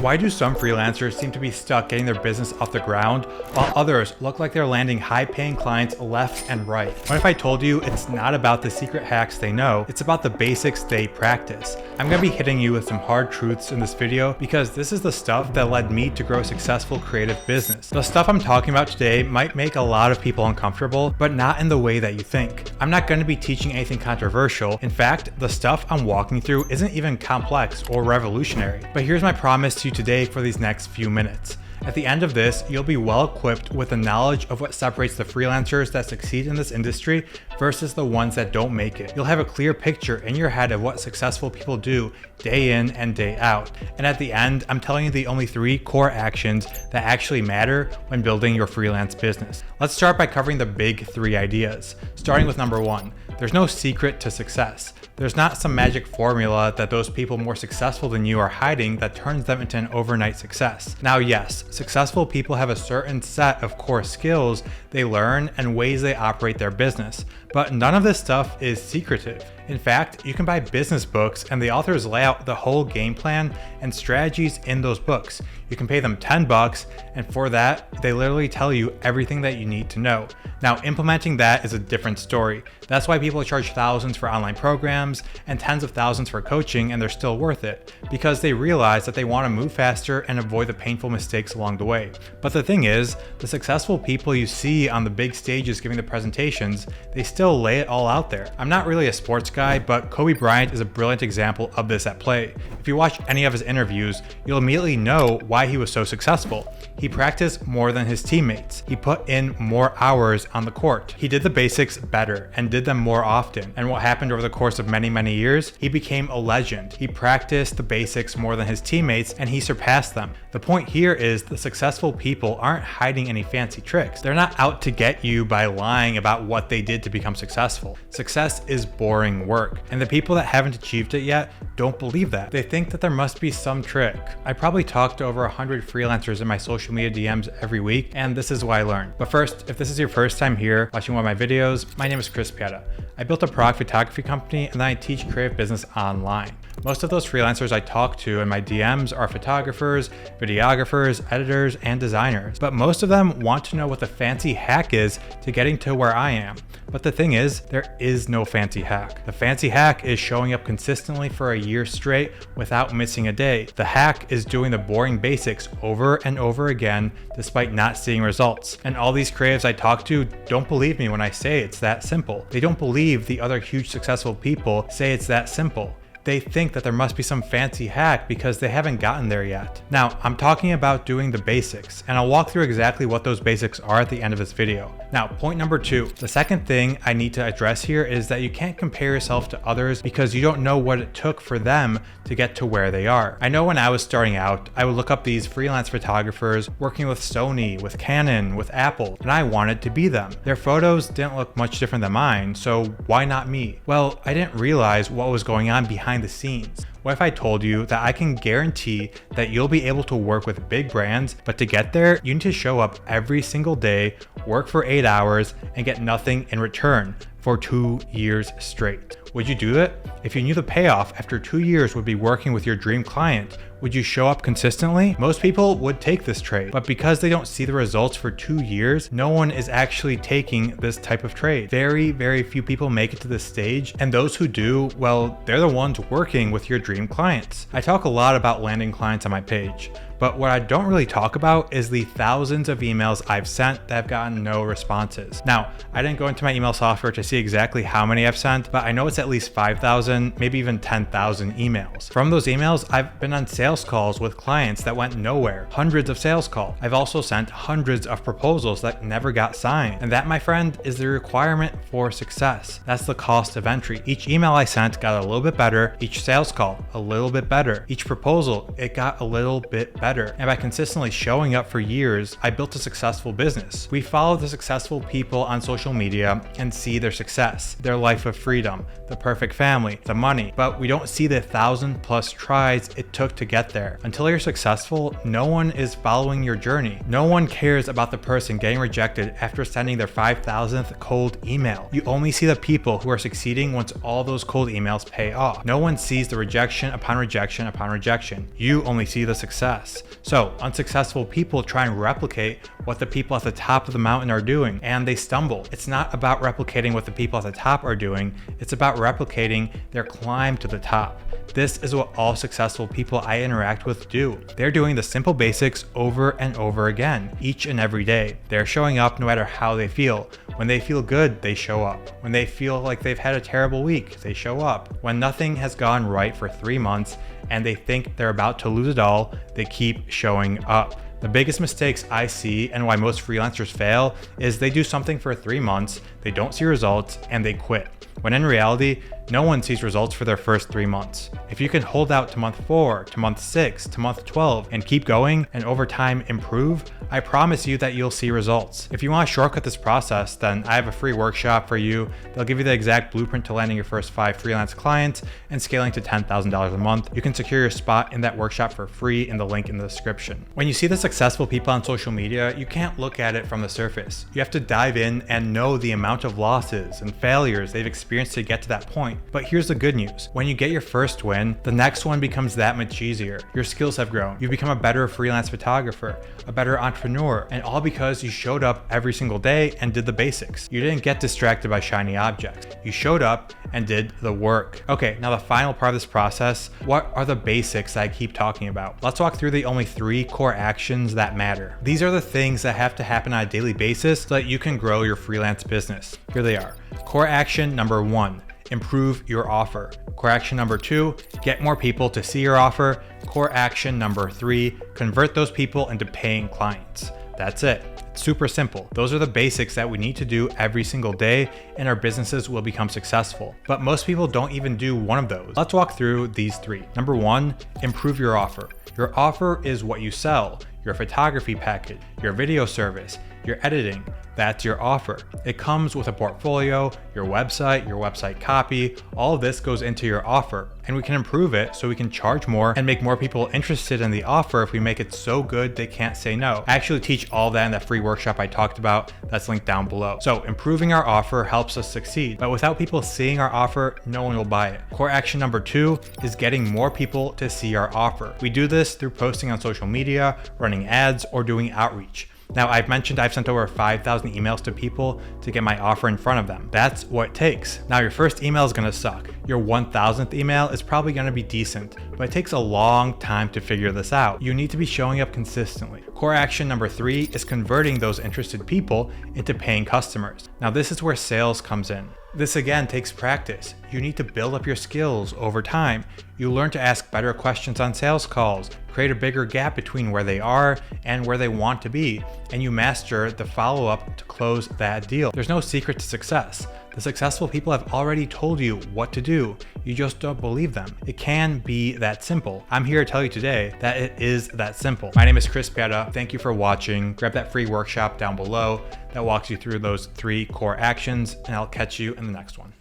Why do some freelancers seem to be stuck getting their business off the ground, while others look like they're landing high-paying clients left and right? What if I told you it's not about the secret hacks they know, it's about the basics they practice? I'm gonna be hitting you with some hard truths in this video because this is the stuff that led me to grow a successful creative business. The stuff I'm talking about today might make a lot of people uncomfortable, but not in the way that you think. I'm not gonna be teaching anything controversial. In fact, the stuff I'm walking through isn't even complex or revolutionary. But here's my promise to you today for these next few minutes. At the end of this, you'll be well equipped with the knowledge of what separates the freelancers that succeed in this industry versus the ones that don't make it. You'll have a clear picture in your head of what successful people do day in and day out. And at the end, I'm telling you the only 3 core actions that actually matter when building your freelance business. Let's start by covering the big 3 ideas. Starting with number 1, there's no secret to success. There's not some magic formula that those people more successful than you are hiding that turns them into an overnight success. Now, yes, successful people have a certain set of core skills they learn and ways they operate their business, but none of this stuff is secretive. In fact, you can buy business books and the authors lay out the whole game plan and strategies in those books. You can pay them $10 and for that, they literally tell you everything that you need to know. Now, implementing that is a different story. That's why people charge thousands for online programs and tens of thousands for coaching, and they're still worth it because they realize that they want to move faster and avoid the painful mistakes along the way. But the thing is, the successful people you see on the big stages giving the presentations, they still lay it all out there. I'm not really a sports guy, but Kobe Bryant is a brilliant example of this at play. If you watch any of his interviews, you'll immediately know why he was so successful. He practiced more than his teammates. He put in more hours on the court. He did the basics better and did them more often. And what happened over the course of many years? He became a legend. He practiced the basics more than his teammates and he surpassed them. The point here is the successful people aren't hiding any fancy tricks. They're not out to get you by lying about what they did to become successful. Success is boring work, and the people that haven't achieved it yet don't believe that. They think that there must be some trick. I probably talk to over 100 freelancers in my social media DMs every week, and this is what I learned. But first, if this is your first time here watching one of my videos, my name is Chris Pieta. I built a product photography company and then I teach creative business online. Most of those freelancers I talk to in my DMs are photographers, videographers, editors, and designers. But most of them want to know what the fancy hack is to getting to where I am. But the thing is, there is no fancy hack. The fancy hack is showing up consistently for a year straight without missing a day. The hack is doing the boring basics over and over again despite not seeing results. And all these creatives I talk to don't believe me when I say it's that simple. They don't believe the other huge successful people say it's that simple. They think that there must be some fancy hack because they haven't gotten there yet. Now, I'm talking about doing the basics, and I'll walk through exactly what those basics are at the end of this video. Now, point number 2, the second thing I need to address here is that you can't compare yourself to others because you don't know what it took for them to get to where they are. I know when I was starting out, I would look up these freelance photographers working with Sony, with Canon, with Apple, and I wanted to be them. Their photos didn't look much different than mine, so why not me? Well, I didn't realize what was going on behind the scenes. What if I told you that I can guarantee that you'll be able to work with big brands, but to get there, you need to show up every single day, work for 8 hours, and get nothing in return for 2 years straight? Would you do it? If you knew the payoff after 2 years would be working with your dream client, would you show up consistently? Most people would take this trade, but because they don't see the results for 2 years, no one is actually taking this type of trade. Very few people make it to this stage, and those who do, well, they're the ones working with your dream clients. I talk a lot about landing clients on my page, but what I don't really talk about is the thousands of emails I've sent that have gotten no responses. Now, I didn't go into my email software to see exactly how many I've sent, but I know it's at least 5,000, maybe even 10,000 emails. From those emails, I've been on sales calls with clients that went nowhere, hundreds of sales calls. I've also sent hundreds of proposals that never got signed. And that, my friend, is the requirement for success. That's the cost of entry. Each email I sent got a little bit better, each sales call a little bit better, each proposal, it got a little bit better. better. And by consistently showing up for years, I built a successful business. We follow the successful people on social media and see their success, their life of freedom, the perfect family, the money, but we don't see the 1,000+ tries it took to get there. Until you're successful, no one is following your journey. No one cares about the person getting rejected after sending their 5,000th cold email. You only see the people who are succeeding once all those cold emails pay off. No one sees the rejection upon rejection upon rejection. You only see the success. So unsuccessful people try and replicate what the people at the top of the mountain are doing, and they stumble. It's not about replicating what the people at the top are doing, it's about replicating their climb to the top. This is what all successful people I interact with do. They're doing the simple basics over and over again, each and every day. They're showing up no matter how they feel. When they feel good, they show up. When they feel like they've had a terrible week, they show up. When nothing has gone right for 3 months and they think they're about to lose it all, they keep showing up. The biggest mistakes I see and why most freelancers fail is they do something for 3 months, they don't see results, and they quit. When in reality, no one sees results for their first 3 months. If you can hold out to month 4, to month 6, to month 12, and keep going and over time improve, I promise you that you'll see results. If you want to shortcut this process, then I have a free workshop for you. They'll give you the exact blueprint to landing your first 5 freelance clients and scaling to $10,000 a month. You can secure your spot in that workshop for free in the link in the description. When you see the successful people on social media, you can't look at it from the surface. You have to dive in and know the amount of losses and failures they've experienced to get to that point. But here's the good news. When you get your first win, the next one becomes that much easier. Your skills have grown. You've become a better freelance photographer, a better entrepreneur, and all because you showed up every single day and did the basics. You didn't get distracted by shiny objects. You showed up and did the work. Okay, now the final part of this process, what are the basics that I keep talking about? Let's walk through the only 3 core actions that matter. These are the things that have to happen on a daily basis so that you can grow your freelance business. Here they are. Core action number 1, improve your offer. Core action number 2, get more people to see your offer. Core action number 3, convert those people into paying clients. That's it. It's super simple. Those are the basics that we need to do every single day and our businesses will become successful. But most people don't even do one of those. Let's walk through these 3. Number 1, improve your offer. Your offer is what you sell. Your photography package, your video service, your editing, that's your offer. It comes with a portfolio, your website copy, all of this goes into your offer. And we can improve it so we can charge more and make more people interested in the offer if we make it so good they can't say no. I actually teach all that in that free workshop I talked about, that's linked down below. So improving our offer helps us succeed, but without people seeing our offer, no one will buy it. Core action number 2 is getting more people to see our offer. We do this through posting on social media, running ads, or doing outreach. Now, I've mentioned I've sent over 5,000 emails to people to get my offer in front of them. That's what it takes. Now, your first email is gonna suck. Your 1,000th email is probably gonna be decent, but it takes a long time to figure this out. You need to be showing up consistently. Core action number 3 is converting those interested people into paying customers. Now, this is where sales comes in. This again takes practice. You need to build up your skills over time. You learn to ask better questions on sales calls, create a bigger gap between where they are and where they want to be, and you master the follow-up to close that deal. There's no secret to success. The successful people have already told you what to do. You just don't believe them. It can be that simple. I'm here to tell you today that it is that simple. My name is Chris Pieta. Thank you for watching. Grab that free workshop down below that walks you through those 3 core actions, and I'll catch you in the next one.